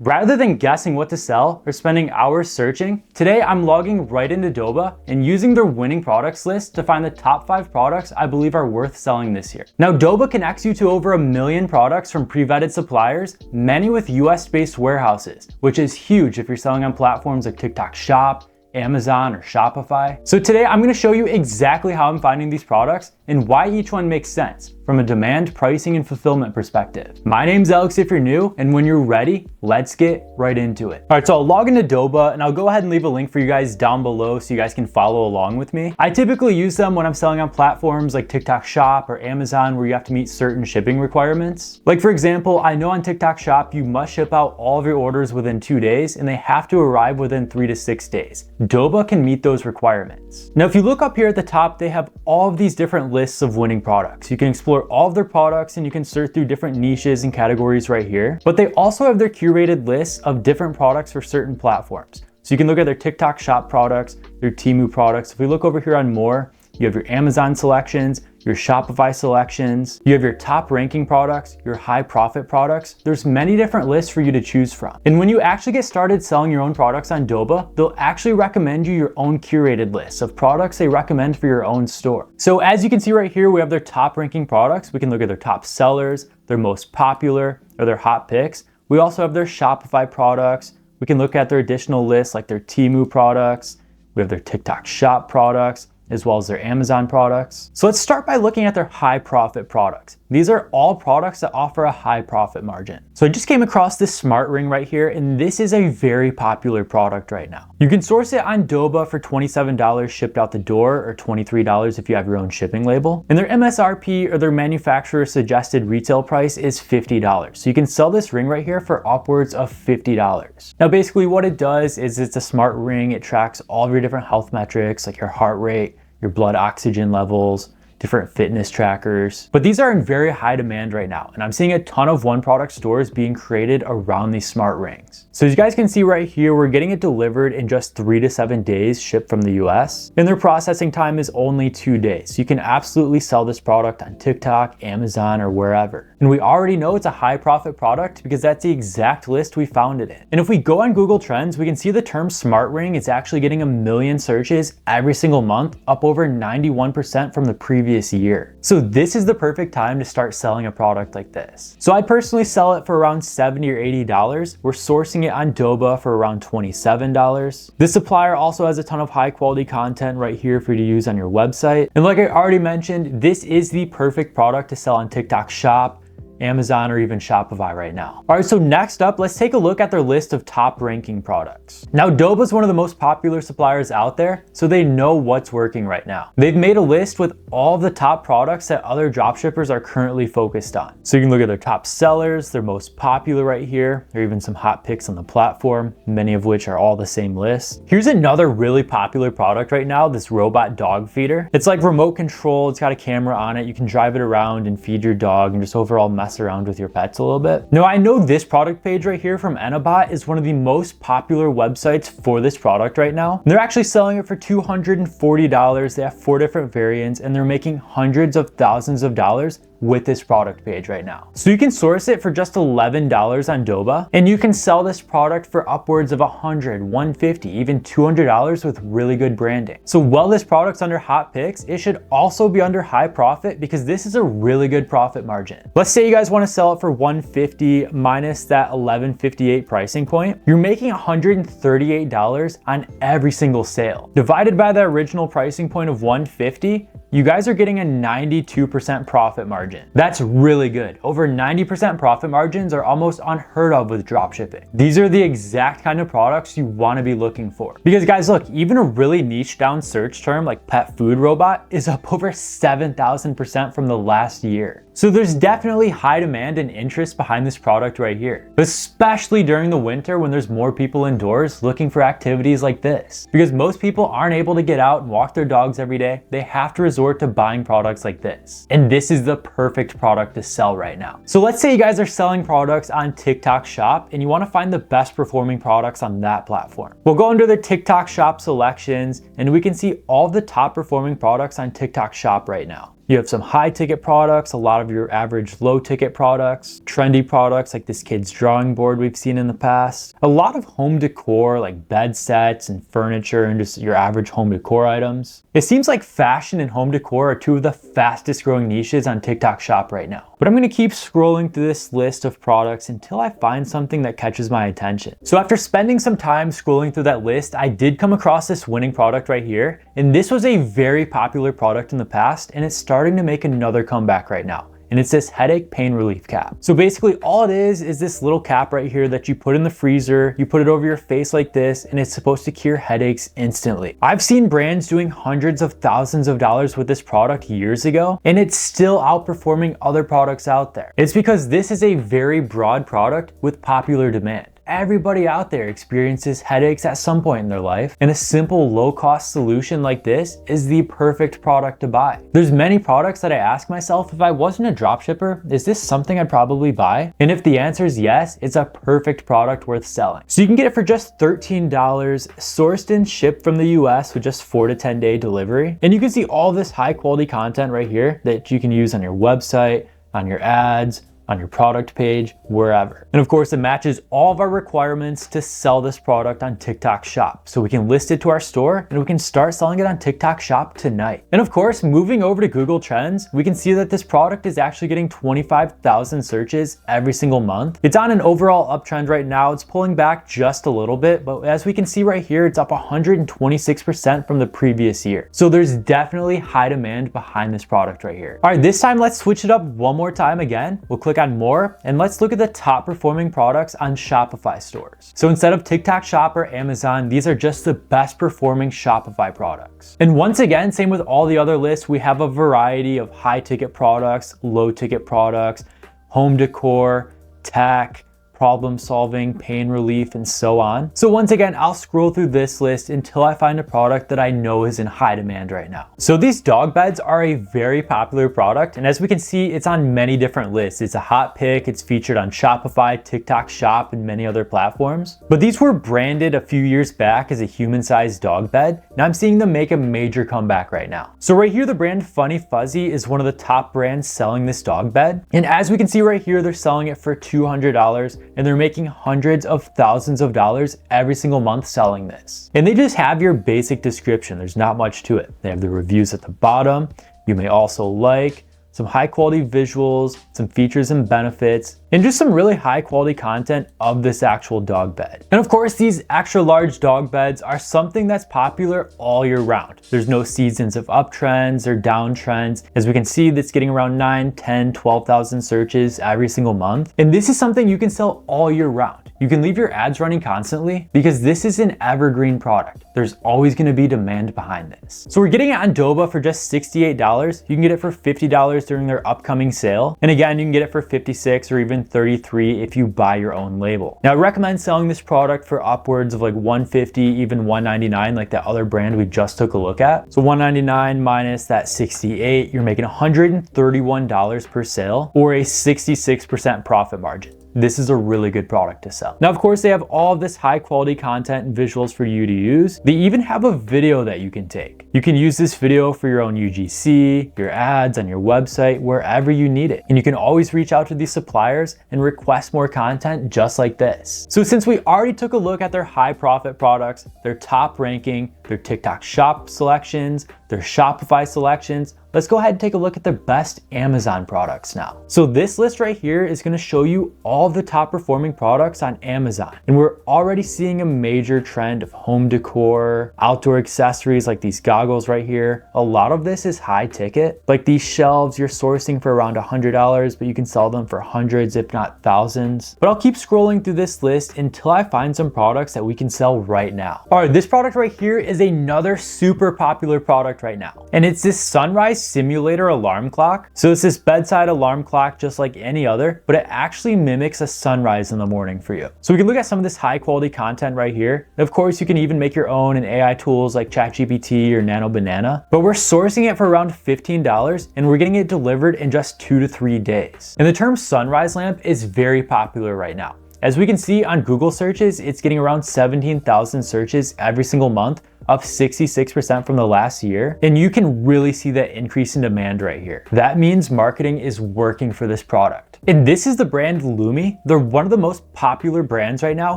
Rather than guessing what to sell or spending hours searching, today I'm logging right into Doba and using their winning products list to find the top 5 products I believe are worth selling this year. Now, Doba connects you to over 1 million products from pre-vetted suppliers, many with US-based warehouses, which is huge if you're selling on platforms like TikTok Shop, Amazon, or Shopify. So today I'm going to show you exactly how I'm finding these products and why each one makes sense from a demand, pricing, and fulfillment perspective. My name's Alex if you're new, and when you're ready, let's get right into it. All right, so I'll log into Doba and I'll go ahead and leave a link for you guys down below so you guys can follow along with me. I typically use them when I'm selling on platforms like TikTok Shop or Amazon where you have to meet certain shipping requirements. Like for example, I know on TikTok Shop you must ship out all of your orders within 2 days and they have to arrive within 3 to 6 days. Doba can meet those requirements. Now, if you look up here at the top, they have all of these different lists of winning products. You can explore all of their products and you can search through different niches and categories right here. But they also have their curated lists of different products for certain platforms. So you can look at their TikTok Shop products, their Temu products. If we look over here on more, you have your Amazon selections, your Shopify selections, you have your top ranking products, your high profit products. There's many different lists for you to choose from. And when you actually get started selling your own products on Doba, they'll actually recommend you your own curated list of products they recommend for your own store. So as you can see right here, we have their top ranking products. We can look at their top sellers, their most popular, or their hot picks. We also have their Shopify products. We can look at their additional lists like their Temu products. We have their TikTok Shop products, as well as their Amazon products. So let's start by looking at their high profit products. These are all products that offer a high profit margin. So I just came across this smart ring right here, and this is a very popular product right now. You can source it on Doba for $27 shipped out the door, or $23 if you have your own shipping label. And their MSRP, or their manufacturer suggested retail price, is $50. So you can sell this ring right here for upwards of $50. Now basically what it does is it's a smart ring. It tracks all of your different health metrics like your heart rate, your blood oxygen levels, different fitness trackers. But these are in very high demand right now. And I'm seeing a ton of one product stores being created around these smart rings. So as you guys can see right here, we're getting it delivered in just 3 to 7 days shipped from the US. And their processing time is only 2 days. So you can absolutely sell this product on TikTok, Amazon, or wherever. And we already know it's a high profit product because that's the exact list we found it in. And if we go on Google Trends, we can see the term smart ring is actually getting 1 million searches every single month, up over 91% from the previous year. So this is the perfect time to start selling a product like this. So I personally sell it for around $70 or $80. We're sourcing it on Doba for around $27. This supplier also has a ton of high quality content right here for you to use on your website. And like I already mentioned, this is the perfect product to sell on TikTok Shop, Amazon, or even Shopify right now. All right, so next up, let's take a look at their list of top ranking products. Now, Doba is one of the most popular suppliers out there, so they know what's working right now. They've made a list with all of the top products that other dropshippers are currently focused on. So you can look at their top sellers, their most popular right here. There are even some hot picks on the platform, many of which are all the same list. Here's another really popular product right now, this robot dog feeder. It's like remote control, it's got a camera on it. You can drive it around and feed your dog and just overall mess around with your pets a little bit. Now, I know this product page right here from Enabot is one of the most popular websites for this product right now. They're actually selling it for $240. They have 4 different variants and they're making hundreds of thousands of dollars with this product page right now. So you can source it for just $11 on Doba, and you can sell this product for upwards of $100, $150, even $200 with really good branding. So while this product's under hot picks, it should also be under high profit because this is a really good profit margin. Let's say you guys want to sell it for $150 minus that $11.58 pricing point. You're making $138 on every single sale. Divided by the original pricing point of $150, you guys are getting a 92% profit margin. That's really good. Over 90% profit margins are almost unheard of with dropshipping. These are the exact kind of products you want to be looking for. Because guys, look, even a really niche down search term like pet food robot is up over 7,000% from the last year. So there's definitely high demand and interest behind this product right here, especially during the winter when there's more people indoors looking for activities like this. Because most people aren't able to get out and walk their dogs every day, they have to resort to buying products like this. And this is the perfect product to sell right now. So let's say you guys are selling products on TikTok Shop and you want to find the best performing products on that platform. We'll go under the TikTok Shop selections and we can see all the top performing products on TikTok Shop right now. You have some high ticket products, a lot of your average low ticket products, trendy products like this kid's drawing board we've seen in the past, a lot of home decor like bed sets and furniture and just your average home decor items. It seems like fashion and home decor are two of the fastest growing niches on TikTok Shop right now. But I'm gonna keep scrolling through this list of products until I find something that catches my attention. So after spending some time scrolling through that list, I did come across this winning product right here. And this was a very popular product in the past, and it's starting to make another comeback right now. And it's this headache pain relief cap. So basically all it is this little cap right here that you put in the freezer, you put it over your face like this, and it's supposed to cure headaches instantly. I've seen brands doing hundreds of thousands of dollars with this product years ago, and it's still outperforming other products out there. It's because this is a very broad product with popular demand. Everybody out there experiences headaches at some point in their life, and a simple low-cost solution like this is the perfect product to buy. There's many products that I ask myself, if I wasn't a dropshipper, is this something I'd probably buy? And if the answer is yes, it's a perfect product worth selling. So you can get it for just $13, sourced and shipped from the US with just 4 to 10 day delivery. And you can see all this high quality content right here that you can use on your website, on your ads, on your product page, wherever. And of course, it matches all of our requirements to sell this product on TikTok Shop. So we can list it to our store and we can start selling it on TikTok Shop tonight. And of course, moving over to Google Trends, we can see that this product is actually getting 25,000 searches every single month. It's on an overall uptrend right now. It's pulling back just a little bit, but as we can see right here, it's up 126% from the previous year. So there's definitely high demand behind this product right here. All right, this time let's switch it up one more time again. We'll click on more and let's look at the top performing products on Shopify stores. So instead of TikTok Shop or Amazon, these are just the best performing Shopify products. And once again, same with all the other lists, we have a variety of high ticket products, low ticket products, home decor, tech, problem solving, pain relief, and so on. So once again, I'll scroll through this list until I find a product that I know is in high demand right now. So these dog beds are a very popular product, and as we can see, it's on many different lists. It's a hot pick, it's featured on Shopify, TikTok Shop, and many other platforms. But these were branded a few years back as a human-sized dog bed. Now I'm seeing them make a major comeback right now. So right here, the brand Funny Fuzzy is one of the top brands selling this dog bed. And as we can see right here, they're selling it for $200. And they're making hundreds of thousands of dollars every single month selling this. And they just have your basic description. There's not much to it. They have the reviews at the bottom. You may also like some high quality visuals, some features and benefits, and just some really high quality content of this actual dog bed. And of course, these extra large dog beds are something that's popular all year round. There's no seasons of uptrends or downtrends. As we can see, that's getting around 9, 10, 12,000 searches every single month. And this is something you can sell all year round. You can leave your ads running constantly because this is an evergreen product. There's always gonna be demand behind this. So we're getting it on Doba for just $68. You can get it for $50 during their upcoming sale. And again, you can get it for $56 or even $33 if you buy your own label. Now I recommend selling this product for upwards of like $150, even $199, like that other brand we just took a look at. So $199 minus that $68, you're making $131 per sale or a 66% profit margin. This is a really good product to sell. Now, of course, they have all of this high quality content and visuals for you to use. They even have a video that you can take. You can use this video for your own UGC, your ads on your website, wherever you need it. And you can always reach out to these suppliers and request more content just like this. So since we already took a look at their high profit products, their top ranking, their TikTok Shop selections, their Shopify selections, let's go ahead and take a look at the best Amazon products now. So this list right here is gonna show you all of the top performing products on Amazon. And we're already seeing a major trend of home decor, outdoor accessories like these goggles right here. A lot of this is high ticket. Like these shelves you're sourcing for around $100, but you can sell them for hundreds, if not thousands. But I'll keep scrolling through this list until I find some products that we can sell right now. All right, this product right here is another super popular product right now. And it's this sunrise simulator alarm clock. So it's this bedside alarm clock just like any other, but it actually mimics a sunrise in the morning for you. So we can look at some of this high quality content right here. And of course, you can even make your own in AI tools like ChatGPT or Nano Banana, but we're sourcing it for around $15 and we're getting it delivered in just 2 to 3 days. And the term sunrise lamp is very popular right now. As we can see on Google searches, it's getting around 17,000 searches every single month, up 66% from the last year. And you can really see that increase in demand right here. That means marketing is working for this product. And this is the brand Lumi. They're one of the most popular brands right now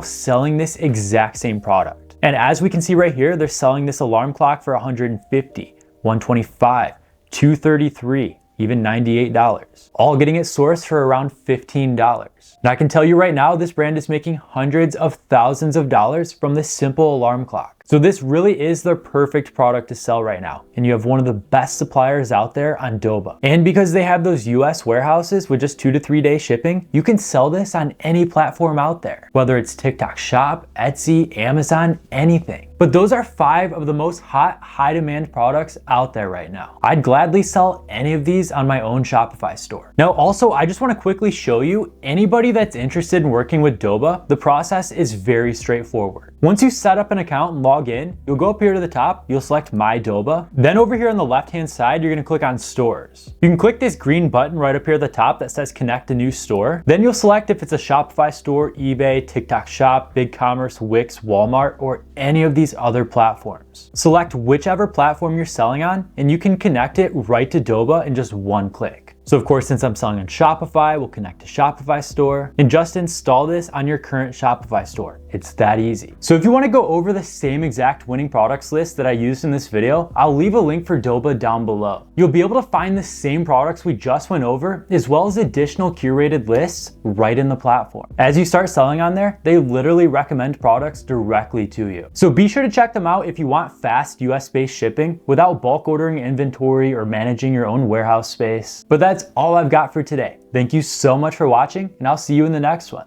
selling this exact same product. And as we can see right here, they're selling this alarm clock for $150, $125, $233, even $98, all getting it sourced for around $15. Now I can tell you right now, this brand is making hundreds of thousands of dollars from this simple alarm clock. So this really is the perfect product to sell right now. And you have one of the best suppliers out there on Doba. And because they have those US warehouses with just 2 to 3 day shipping, you can sell this on any platform out there, whether it's TikTok Shop, Etsy, Amazon, anything. But those are 5 of the most hot, high demand products out there right now. I'd gladly sell any of these on my own Shopify store. Now also, I just want to quickly show you, anybody that's interested in working with Doba, the process is very straightforward. Once you set up an account and log in, you'll go up here to the top, you'll select My Doba. Then over here on the left-hand side, you're gonna click on Stores. You can click this green button right up here at the top that says Connect a New Store. Then you'll select if it's a Shopify store, eBay, TikTok Shop, BigCommerce, Wix, Walmart, or any of these other platforms. Select whichever platform you're selling on, and you can connect it right to Doba in just one click. So of course, since I'm selling on Shopify, we'll connect to Shopify store and just install this on your current Shopify store. It's that easy. So if you want to go over the same exact winning products list that I used in this video, I'll leave a link for Doba down below. You'll be able to find the same products we just went over, as well as additional curated lists right in the platform. As you start selling on there, they literally recommend products directly to you. So be sure to check them out if you want fast US-based shipping without bulk ordering inventory or managing your own warehouse space. But that's all I've got for today. Thank you so much for watching, and I'll see you in the next one.